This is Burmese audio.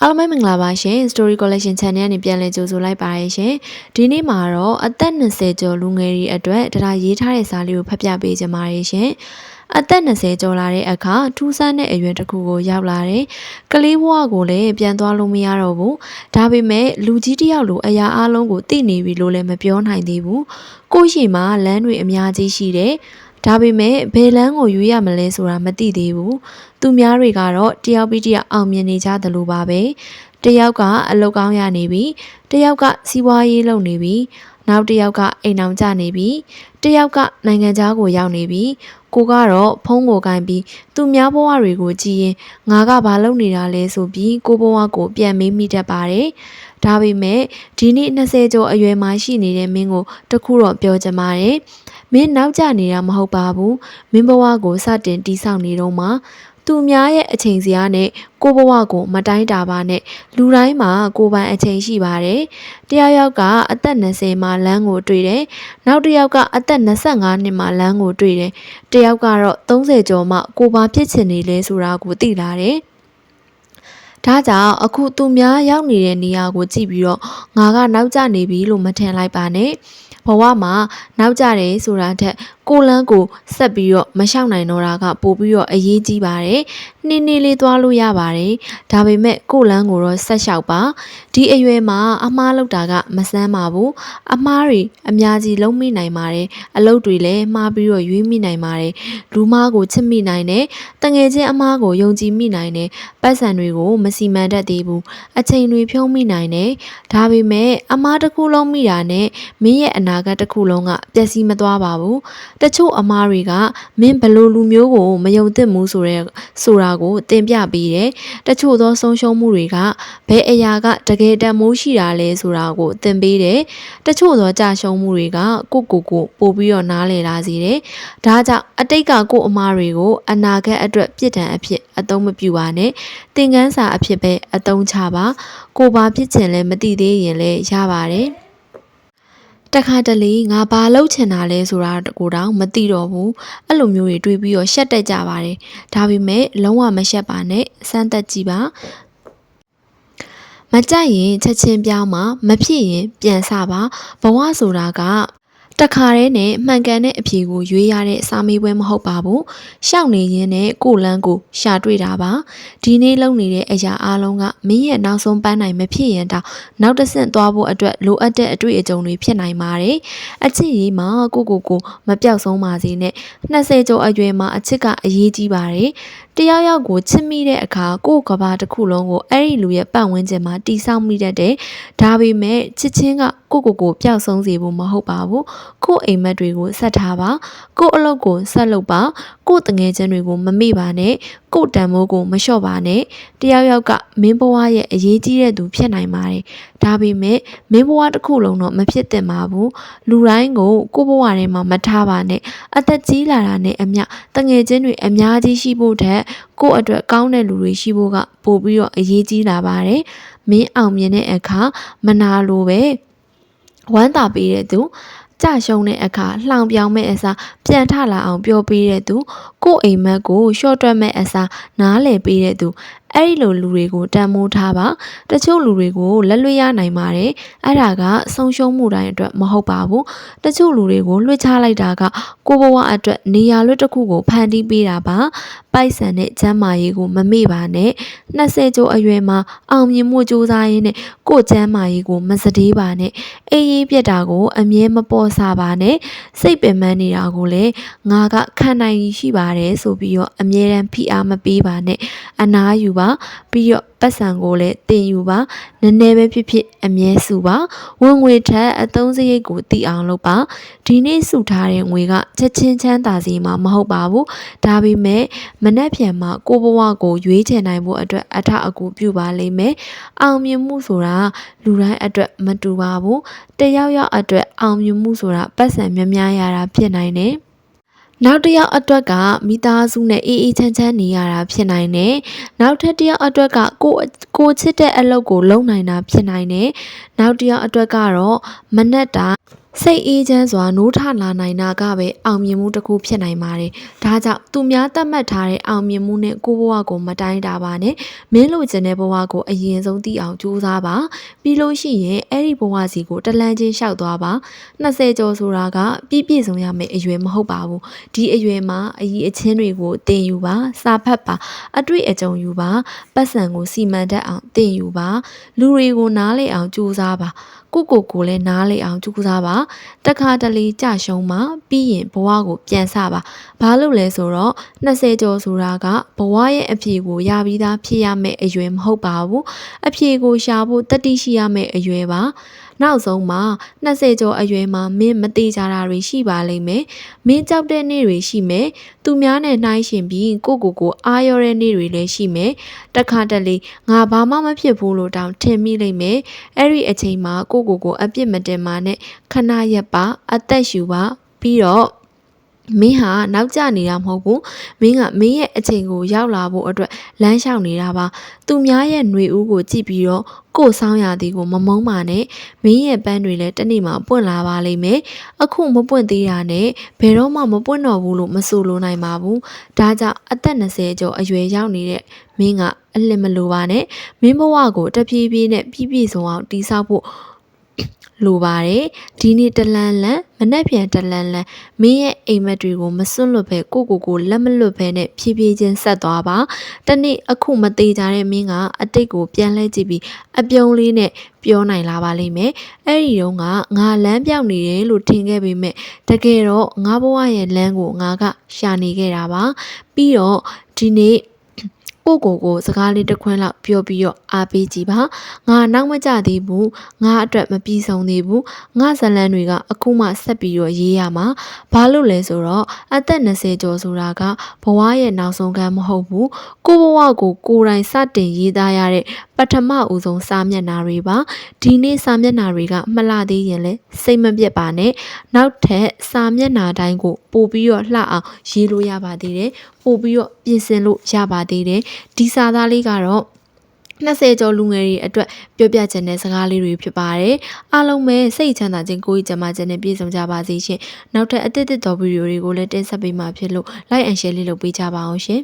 အားလုံးပဲမင်္ဂလာပါရှင် Story Collection Channel နဲ့ပြန်လည်ကြိုဆိုလိုက်ပါရရှင်ဒီနေ့မှာတော့အသက်20ကျော်လူငယ်တွေအတွက်တရားရေးထားတဲ့စာလေးကိုဖတ်ပြပေးကြပါရရှင်အသက်20ကျော်လာတဲ့အခါထူးဆန်းတဲ့အရွယ်တစ်ခုကိုရောက်လာတယ်ကလေးဘဝကိုလည်းပြန်သွားလို့မရတော့ဘူးဒါပေမဲ့လူကြီးတစ်ယောက်လိုအရာအလုံးကိုသိနေပြီလို့လည်းမပြောနိုင်သေးဘူးကိုရှိမှာလမ်းတွေအများကြီးရှိတယ်ဒါပေမဲ့ဘယ်လမ်းကိုရွေးရမလဲဆိုတာမသိသေးဘူးသူများတွေကတော့တယောက်ပြီးတယောက်အောင်မြင်နေကြသလိုပါပဲတယောက်ကအလုပ်ကောင်းရနေပြီတယောက်ကစီးပွားရေးလုပ်နေပြီနောက်တယောက်ကအိမ်အောင်ကျနေပြီတယောက်ကနိုင်ငံခြားကိုရောက်နေပြီကိုကတော့ဖုန်းကိုကင်ပြီးသူများဘဝတွေကိုကြည့်ရင်ငါကဘာလုပ်နေတာလဲဆိုပြီးကိုဘဝကိုပြန်မေးမိတတ်ပါတယ်ဒါပေမဲ့ဒီနေ့20ကျော်အရွယ်မှာရှိနေတဲ့မင်းကိုတခုတော့ပြောချင်ပါတယ်မင်းနောက်ကျနေတာမဟုတ်ပါဘူးမင်းဘဝကိုစတင်တိဆောက်နေတော့မှသူများရဲ့အချိန်စရာနဲ့ကိုဘဝကိုမတိုင်းတာပါနဲ့လူတိုင်းမှာကိုပိုင်အချိန်ရှိပါတယ်တယောက်ကအသက်20မှာလမ်းကိုတွေ့တယ်နောက်တစ်ယောက်ကအသက်25နှစ်မှာလမ်းကိုတွေ့တယ်တယောက်ကတော့30ကျော်မှကိုပါဖြစ်ချင်နေလဲဆိုတာကိုသိလာတယ်ဒါကြောင့်အခုသူများရောက်နေတဲ့နေရာကိုကြည့်ပြီးတော့ငါကနောက်ကျနေပြီလို့မထင်လိုက်ပါနဲ့ဘဝမှာနောက်ကျတယ်ဆိုတာထက်ကိုလန်းကိုဆက်ပြီးတော့မရှောင်နိုင်တော့တာကပိုပြီးတော့အရေးကြီးပါတယ်။နှင်းနှင်းလေးသွားလို့ရပါတယ်။ဒါပေမဲ့ကိုလန်းကိုတော့ဆက်လျှောက်ပါ။ဒီအရွယ်မှာအမားလောက်တာကမဆန်းပါဘူး။အမားတွေအများကြီးလုံးမိနိုင်ပါတယ်။အလုပ်တွေလည်းမှားပြီးတော့ရွေးမိနိုင်ပါတယ်။လူမားကိုချစ်မိနိုင်တယ်။တငယ်ချင်းအမားကိုယုံကြည်မိနိုင်တယ်။ပတ်စံတွေကိုမစီမံတတ်သေးဘူး။အချိန်တွေဖြုံးမိနိုင်တယ်။ဒါပေမဲ့အမားတစ်ခုလုံးမိတာနဲ့မင်းရဲ့အနာဂတ်တစ်ခုလုံးကပျက်စီးမသွားပါဘူး။တချို့အမားတွေကမင်းဘလို့လူမျိုးကိုမယုံသင့်ဘူးဆိုတာကိုသင်ပြပေးတယ်တချို့သောဆုံးရှုံးမှုတွေကဘယ်အရာကတကယ်တန်မိုးရှိတာလဲဆိုတာကိုသင်ပေးတယ်တချို့သောကြာရှုံးမှုတွေကကိုပို့ပြီးတော့နားလည်လာစေတယ်ဒါကြောင့်အတိတ်ကကိုအမားတွေကိုအနာဂတ်အတွက်ပြစ်ဒဏ်အဖြစ်အသုံးမပြုပါနဲ့သင်ခန်းစာအဖြစ်ပဲအသုံးချပါကိုပါဖြစ်ချင်လဲမသိသေးရင်လည်းရပါတယ်တခါတလေငါဘာလုပ်ချင်တာလဲဆိုတာကိုတောင်မသိတော့ဘူးအဲ့လိုမျိုးတွေတွေးပြီးတော့ရှက်တက်ကြပါတယ်ဒါပေမဲ့လုံးဝမရှက်ပါနဲ့စမ်းသက်ကြည့်ပါမကြိုက်ရင်ချက်ချင်းပြောင်းပါမဖြစ်ရင်ပြန်စပါဘဝဆိုတာကတခါတည်းနဲ့မှန်ကန်တဲ့အဖြေကိုရွေးရတဲ့စာမေးပွဲမဟုတ်ပါဘူးရှောက်နေရင်းနဲ့ကိုလန်းကိုရှာတွေ့တာပါဒီနေ့လုံနေတဲ့အရာအလုံးကမင်းရဲ့နောက်ဆုံးပန်းနိုင်မဖြစ်ရင်တောင်နောက်တစ်ဆင့်သွားဖို့အတွက်လိုအပ်တဲ့အတွေ့အကြုံတွေဖြစ်နိုင်ပါတယ်အချစ်ရေးမှာကိုမပြောက်ဆုံးပါစေနဲ့20ကျော်အရွယ်မှာအချစ်ကအရေးကြီးပါတယ်တယောက်ကိုချစ်မိတဲ့အခါကိုကဘာတစ်ခုလုံးကိုအဲ့ဒီလူရဲ့ပတ်ဝန်းကျင်မှာတိဆောက်မိတတ်တယ်ဒါပေမဲ့ချစ်ချင်းကကိုပျောက်ဆုံးစေဖို့မဟုတ်ပါဘူးကိုအိမ်မက်တွေကိုဆက်ထားပါကိုအလုပ်ကိုဆက်လုပ်ပါကိုတငယ်ချင်းတွေကိုမမေ့ပါနဲ့ကိုတန်မိုးကိုမလျှော့ပါနဲ့တယောက်ကမင်းဘဝရဲ့အရေးကြီးတဲ့သူဖြစ်နိုင်ပါတယ်ဒါပေမဲ့မင်းဘဝတစ်ခုလုံးတော့မဖြစ်သင့်ပါဘူးလူတိုင်းကိုဘဝထဲမှာမထားပါနဲ့အသက်ကြီးလာတာနဲ့အမျှတငယ်ချင်းတွေအများကြီးရှိဖို့ထက်ကိုယ့်အတွက်ကောင်းတဲ့လူတွေရှိဖို့ကပိုပြီးတော့အရေးကြီးလာပါတယ်မင်းအောင်မြင်တဲ့အခါမနာလိုပဲဝမ်းသာပေးတဲ့သူကြရှုံးတဲ့အခါလှောင်ပြောင်းမဲ့အစားပြန်ထလာအောင်ပြောပေးတဲ့သူကိုယ့်အိမ်မက်ကိုရှော့တွက်မဲ့အစားနားလည်ပေးတဲ့သူအဲ့ဒီလိုလူတွေကိုတန်မိုးထားပါတချို့လူတွေကိုလက်လွတ်ရနိုင်ပါတယ်အဲ့ဒါကဆုံးရှုံးမှုတိုင်းအတွက်မဟုတ်ပါဘူးတချို့လူတွေကိုလွှတ်ချလိုက်တာကကိုဘဝအတွက်နေရာလွတ်တစ်ခုကိုဖန်တီးပေးတာပါပိုက်ဆံနဲ့ကျမ်းမာရေးကိုမမေ့ပါနဲ့20ကျော်အရွယ်မှာအောင်မြင်မှုစူးစမ်းရင်းနဲ့ကိုကျမ်းမာရေးကိုမစတေးပါနဲ့အေးရေးပြက်တာကိုအမြဲမပေါ်စားပါနဲ့စိတ်ပင်ပန်းနေတာကိုလည်းငါကခံနိုင်ရရှိပါတယ်ဆိုပြီးတော့အမြဲတမ်းဖိအားမပေးပါနဲ့အနားယူပါပြီးတော့ပတ်စံကိုလည်းတင်ယူပါနည်းနည်းပဲဖြစ်ဖြစ်အမြဲစုပါဝင်ငွေထက်အသုံးစရိတ်ကိုတည်အောင်လုပ်ပါဒီနေ့စုထားတဲ့ငွေကချက်ချင်းချမ်းသာစေမှာမဟုတ်ပါဘူးဒါပေမဲ့မနှက်ဖြန်မှာကိုဘဝကိုရွေးချယ်နိုင်ဖို့အတွက်အထအကူပြုပါလိမ့်မယ်အောင်မြင်မှုဆိုတာလူတိုင်းအတွက်မတူပါဘူးတယောက်အတွက်အောင်မြင်မှုဆိုတာပတ်စံများများရတာဖြစ်နိုင်တယ်နောက်တစ်ယောက်အတွက်ကမိသားစုနဲ့အေးအေးချမ်းချမ်းနေရတာဖြစ်နိုင်တယ်။နောက်ထပ်တစ်ယောက်အတွက်ကကိုချစ်တဲ့အလုပ်ကိုလုပ်နိုင်တာဖြစ်နိုင်တယ်။နောက်တစ်ယောက်အတွက်ကတော့မနှက်တာ စိတ်အေးချမ်းစွာနိုးထလာနိုင်တာကပဲအောင်မြင်မှုတစ်ခုဖြစ်နိုင်ပါတယ်။ဒါကြောင့်သူများသတ်မှတ်ထားတဲ့အောင်မြင်မှုနဲ့ကိုယ့်ဘဝကိုမတိုင်းတာပါနဲ့မင်းလိုချင်တဲ့ဘဝကိုအရင်ဆုံးသိအောင်ကြိုးစားပါ။ပြီးလို့ရှိရင်အဲ့ဒီဘဝစီကိုတလန်းချင်းလျှောက်သွားပါ။20ကျော်ဆိုတာကပြည့်စုံရမယ့်အရွယ်မဟုတ်ပါဘူး။ဒီအရွယ်မှာအကြီးအချင်းတွေကိုတင်ယူပါ၊စာဖတ်ပါ၊အတွေ့အကြုံယူပါ၊ပတ်စံကိုစီမံတတ်အောင်တင်ယူပါ၊လူတွေကိုနားလည်အောင်ကြိုးစားပါ။ကိုလည်းနားလေအောင်ကြိုးစားပါတခါတလေကြရှုံးပါပြီးရင်ဘဝကိုပြန်ဆပါဘာလို့လဲဆိုတော့20ကျော်ဆိုတာကဘဝရဲ့အဖြေကိုရပြီးသားဖြစ်ရမယ့်အရွယ်မဟုတ်ပါဘူးအဖြေကိုရှာဖို့တတိရှိရမယ့်အရွယ်ပါနောက်ဆုံးမှာ20ကျော်အရွယ်မှာမင်းမသေးကြတာတွေရှိပါလိမ့်မယ်မင်းကြောက်တဲ့နေ့တွေရှိမယ်သူများနဲ့နှိုင်းယှဉ်ပြီးကိုအားရတဲ့နေ့တွေလည်းရှိမယ်တခါတလေငါဘာမှမဖြစ်ဘူးလို့တောင်ထင်မိလိမ့်မယ်အဲ့ဒီအချိန်မှာကိုအပြစ်မတင်ပါနဲ့ခဏရက်ပါအသက်ရှူပါပြီးတော့မင်းဟာနောက်ကျနေတာမဟုတ်ဘူးမင်းရဲ့အချိန်ကိုရောက်လာဖို့အတွက်လမ်းလျှောက်နေတာပါသူများရဲ့ຫນွေဦးကိုကြည့်ပြီးတော့ကိုယ်ဆောင်ရသည်ကိုမမုန်းပါနဲ့မင်းရဲ့ပန်းတွေလည်းတနေ့မှပွင့်လာပါလိမ့်မယ်အခုမပွင့်သေးတာနဲ့ဘယ်တော့မှမပွင့်တော့ဘူးလို့မဆိုလိုနိုင်ပါဘူးဒါကြောင့်အသက်20ကျော်အရွယ်ရောက်နေတဲ့မင်းကအလစ်မလိုပါနဲ့မင်းဘဝကိုတဖြည်းဖြည်းနဲ့ပြည့်စုံအောင်တည်ဆောက်ဖို့လိုပါတယ်ဒီနေ့တလန်းလန်းမနှက်ပြန်တလန်းလန်းမင်းရဲ့အိမ်မက်တွေကိုမစွန့်လွတ်ပဲကိုလက်မလွတ်ပဲနဲ့ဖြည်းဖြည်းချင်းဆက်သွားပါတနေ့အခုမသေးကြတဲ့မင်းကအတိတ်ကိုပြန်လှည့်ကြည့်ပြီးအပြုံးလေးနဲ့ပြောနိုင်လာပါလိမ့်မယ်အဲ့ဒီတော့ငါလမ်းပြောင်းနေတယ်လို့ထင်ခဲ့ပေမဲ့တကယ်တော့ငါဘဝရဲ့လမ်းကိုငါကရှာနေခဲ့တာပါပြီးတော့ဒီနေ့ကိုစကားလေးတစ်ခွန်းလောက်ပြောပြီးတော့အားပေးကြည့်ပါငါနောက်မကြသေးဘူးငါအတွက်မပြီးဆုံးသေးဘူးငါဇလန်းတွေကအခုမှဆက်ပြီးတော့ရေးရမှာဘာလို့လဲဆိုတော့အသက်20ကျော်ဆိုတာကဘဝရဲ့နောက်ဆုံးခန်းမဟုတ်ဘူးကိုဘဝကိုကိုယ်တိုင်စတင်ရေးသားရတဲ့ပထမဦးဆုံးစာမျက်နှာတွေပါဒီနေ့စာမျက်နှာတွေကမလှသေးရင်လည်းစိတ်မပြတ်ပါနဲ့နောက်ထပ်စာမျက်နှာတိုင်းကိုပို့ပြီးတော့လှအောင်ရေးလို့ရပါသေးတယ်ပို့ပြီးတော့ပြင်ဆင်လို့ရပါသေးတယ်ဒီစာသားလေးကတော့20ကျော်လူငယ်တွေအတွက်ပြောပြချင်တဲ့စကားလေးတွေဖြစ်ပါတယ်အားလုံးပဲစိတ်ချမ်းသာခြင်းကိုယ်ကြီးကျန်းမာခြင်းနဲ့ပြည့်စုံကြပါစေရှင်နောက်ထပ်အသစ်တော်ဗီဒီယိုတွေကိုလည်းတင်ဆက်ပေးမှာဖြစ်လို့ like and share လေးလုပ်ပေးကြပါအောင်ရှင်